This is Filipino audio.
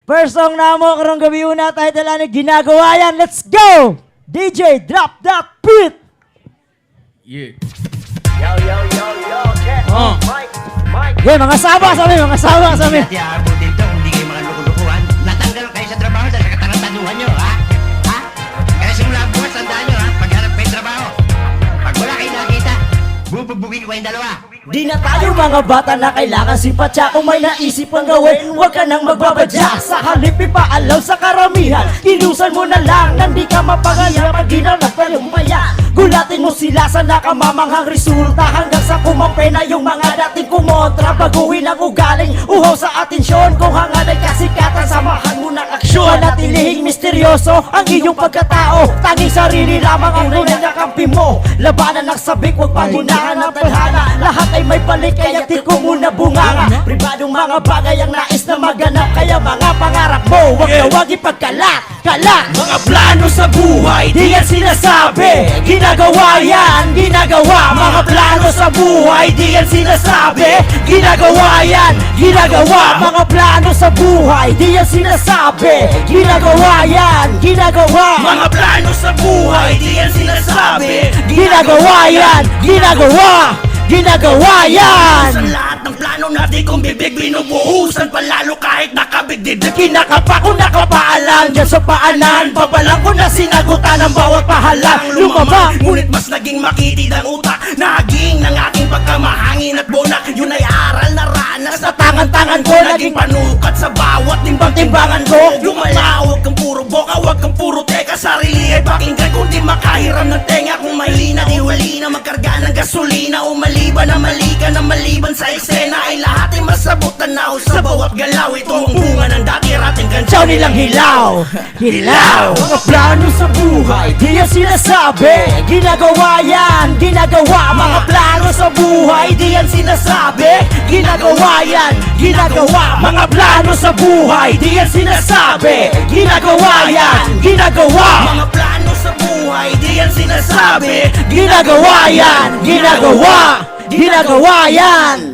First song na mo, karong gabi una, title ano, ginagawa yan. Let's go! DJ, drop that beat! Yeah. Yo, yo, yo, yo, check. Mike, Mike. Yeah, mga sawa sa amin, mga sawa sa amin. Hindi aabutin to, hindi kayo mga lukulukuhan. Natanggal kayo sa trabaho dahil sa katarantaduhan nyo, ha? Ha? Kaya simula bukas, tandaan nyo, ha? Paghanap kayo trabaho. Pag wala kayo nakita, bububugin ko kayong dalawa. Di na tayo mga bata na kailangan simpatya. Kung may naisip kang gawin, huwag ka nang magbabadya. Sa halip ipaalam sa karamihan, ilusan mo na lang nang di ka mapagaya. Pag ginaw nagtalumpaya, gulatin mo sila sa nakamamanghang resulta. Hanggang sa kumampe na yung mga dating kumontra. Baguhin ang ugaling, uhaw sa atensyon. Kung hangad ay kasikatan, samahan mo ng aksyon. Natilihing misteryoso ang iyong pagkatao. Tanging sarili lamang ang tunay na kampi mo. Labanan ng sabik, huwag pangunahan ng tadhana. Lahat ay may balik, kaya tiko muna bunganga. Pribadong mga bagay ang nais na maganap. Kaya mga pangarap mo, wag na wag ipagkalat. Mga plano sa buhay, di yan sinasabi. Ginagawa yan, ginagawa. Mga plano sa buhay, di yan sinasabi. Ginagawa yan, ginagawa. Mga plano sa buhay, di yan sinasabi. Ginagawa yan, ginagawa. Mga plano sa buhay, di yan sinasabi. Ginagawa yan, ginagawa. Ginagawa yan! Sa lahat ng plano natin kung bibig binubuhusan palalo kahit nakabigdid. Kinakapa ko nakapaalam dyan sa paanan. Babalang ko na sinagutan ang bawat pahalang. Lumamang ngunit mas naging makitid ang utak. Naging ng aking pagkamahangin at bonak. Yun ay aral na ranas sa tangan-tangan ko naging panukat sa bawat timbang-timbangan ko. Lumala, huwag kang puro boka, huwag kang puro teka. Sarili ay pakinggan kung di makahiram ng tenga. Kung may lina, di wali na magkarga ng gasolina. O maliban na mali ka na maliban sa eksena, ay lahat ay masabot na sa bawat galaw. Ito ang bunga ng dati rating Tsaw gantsaw nilang hilaw, hilaw. Mga plano sa buhay, di yan sinasabi. Ginagawa yan, ginagawa. Mga plano sa buhay, di yan sinasabi. Ginagawa yan, ginagawa. Mga plano sa buhay, di yan sinasabi. Ginagawa yan, ginagawa. Mga plano sa buhay, di yan sinasabi. Ginagawa yan, ginagawa. Ginagawa yan.